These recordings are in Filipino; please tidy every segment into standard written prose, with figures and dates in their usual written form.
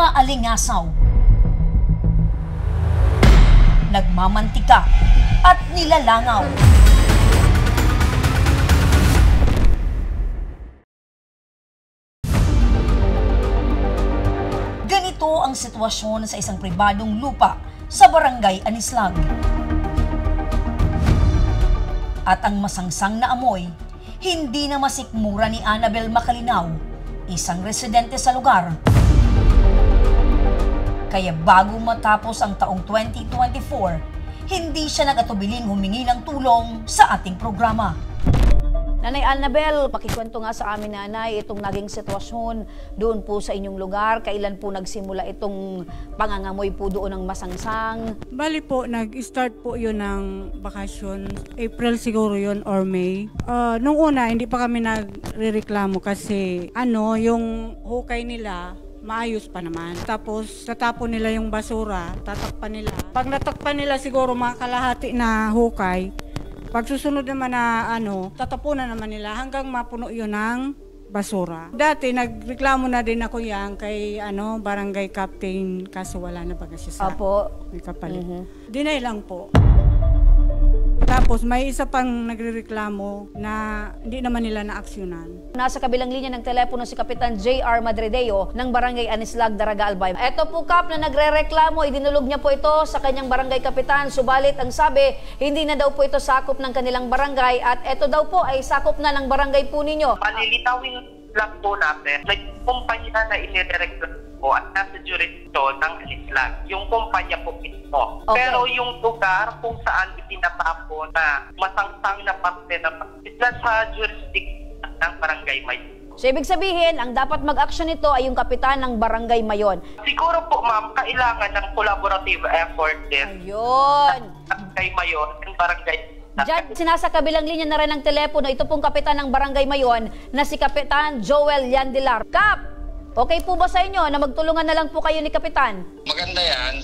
umaalingasaw, nagmamantika at nilalangaw. Ganito ang sitwasyon sa isang pribadong lupa sa Barangay Anislag. At ang masangsang na amoy, hindi na masikmura ni Annabel Macalinaw, isang residente sa lugar. Kaya bago matapos ang taong 2024, hindi siya nagatubiling humingi ng tulong sa ating programa. Nanay Annabel, pakikwento nga sa amin, nanay, itong naging sitwasyon doon po sa inyong lugar. Kailan po nagsimula itong pangangamoy po doon ng masangsang? Bali po, nag-start po yun ng bakasyon. April siguro yun or May. Nung una, hindi pa kami nagrereklamo kasi yung hukay nila, maayos pa naman. Tapos, tatapon nila yung basura, tatakpan nila. Pag natakpan nila siguro mga kalahati na hukay, pag susunod naman na tatapunan naman nila hanggang mapuno yun ng basura. Dati, nagreklamo na din ako yan kay barangay captain, kaso wala na baga siya sa may kapalit. Dinay lang po. Tapos may isa pang nagrereklamo na hindi naman nila na-aksyonan. Nasa kabilang linya ng telepono si Kapitan J.R. Madrideo ng Barangay Anislag, Daraga, Albay. Ito po, Kap, na nagrereklamo, idinulog niya po ito sa kanyang barangay kapitan. Subalit ang sabi, hindi na daw po ito sakop ng kanilang barangay at ito daw po ay sakop na ng barangay po ninyo. Malilitawin lang po natin, kumpanya na inirereklamo po at nasa jurisdiction ng Anislag. Yung kumpanya po ito. Okay. Pero yung lugar kung saan itinatapon na masangsang na parte na sa jurisdiction ng barangay mayon. So, ibig sabihin, ang dapat mag-action nito ay yung kapitan ng barangay mayon. Siguro po, ma'am, kailangan ng collaborative effort din. Ayun. Barangay mayon and barangay. Diyan, sinasa kabilang linya na rin ng telepono, ito pong kapitan ng barangay mayon na si Kapitan Joel Yandilar. Kap! Okay po ba sa inyo na magtulungan na lang po kayo ni Kapitan? Maganda yan.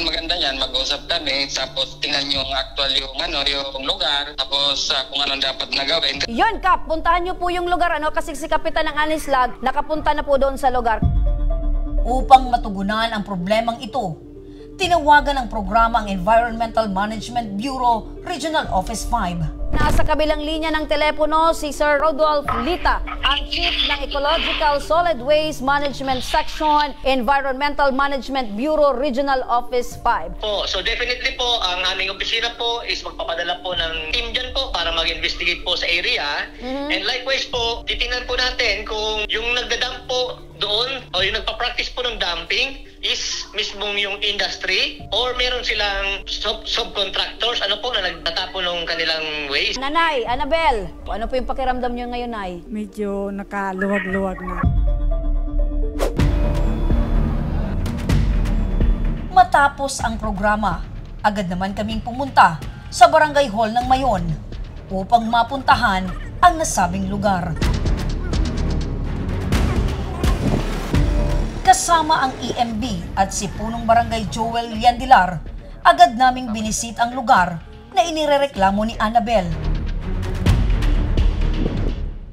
Maganda yan, mag-usap kami, tapos tingnan yung actual yung lugar, tapos kung anong dapat na gawin. Yun, Kap, puntahan nyo po yung lugar, kasi si Kapitan ng Anislag, nakapunta na po doon sa lugar. Upang matugunan ang problemang ito, tinawagan ng programa ang Environmental Management Bureau Regional Office 5. Nasa kabilang linya ng telepono si Sir Rodolph Lita, ang Chief ng Ecological Solid Waste Management Section, Environmental Management Bureau Regional Office 5. So definitely po, ang aming opisina po is magpapadala po ng team dyan po para mag-investigate po sa area. And likewise po, titingnan po natin kung yung nagdadump po doon o yung nagpa-practice po ng dumping is mismong yung industry or meron silang subcontractors na nagtatapon ng kanilang waste. Nanay, Annabel, ano po yung pakiramdam nyo ngayon, Nay? Medyo nakaluwag-luwag na. Matapos ang programa, agad naman kaming pumunta sa Barangay Hall ng Mayon upang mapuntahan ang nasabing lugar. Kasama ang EMB at si Punong Barangay Joel Yandilar, agad naming binisit ang lugar na inirereklamo ni Annabel.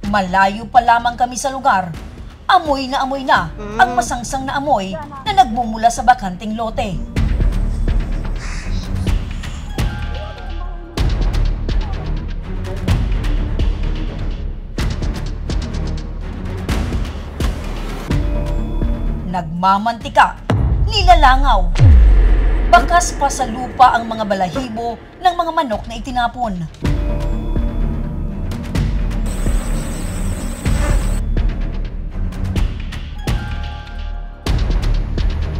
Malayo pa lamang kami sa lugar, amoy na ang masangsang na amoy na nagmumula sa bakanting lote. Nagmamantika, nilalangaw. Bakas pa sa lupa ang mga balahibo ng mga manok na itinapon.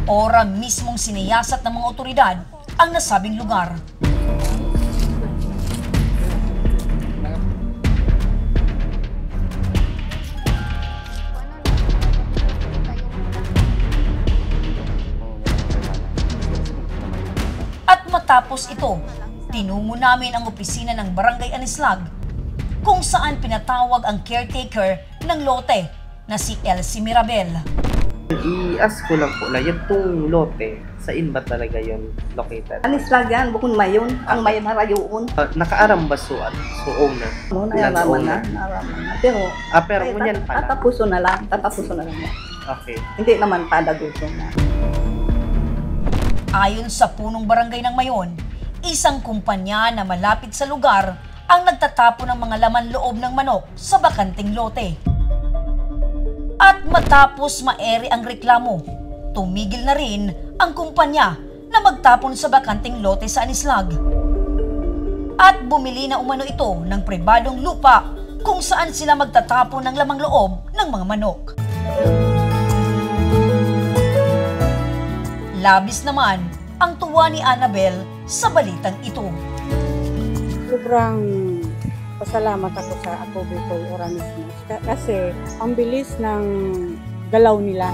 Ora mismong siniyasat ng mga otoridad ang nasabing lugar. Matapos ito, tinungo namin ang opisina ng Barangay Anislag kung saan pinatawag ang caretaker ng lote na si Elsie Mirabel. I-ask ko lang po na yung lote, saan ba talaga yun located? Anislag yan, bukod mayon, ang mayon harayoon. Nakaaram ba owner? Naraman na. Pero ngunyan pala. tatapuso na lang yan. Okay. Hindi naman padagutom na. Ayon sa punong barangay ng Mayon, isang kumpanya na malapit sa lugar ang nagtatapon ng mga laman loob ng manok sa bakanting lote. At matapos maere ang reklamo, tumigil na rin ang kumpanya na magtapon sa bakanting lote sa Anislag. At bumili na umano ito ng pribadong lupa kung saan sila magtatapon ng lamang loob ng mga manok. Labis naman ang tuwa ni Annabel sa balitang ito. Sobrang pasalamat ako sa Ako Bicol Organismos kasi ang bilis ng galaw nila.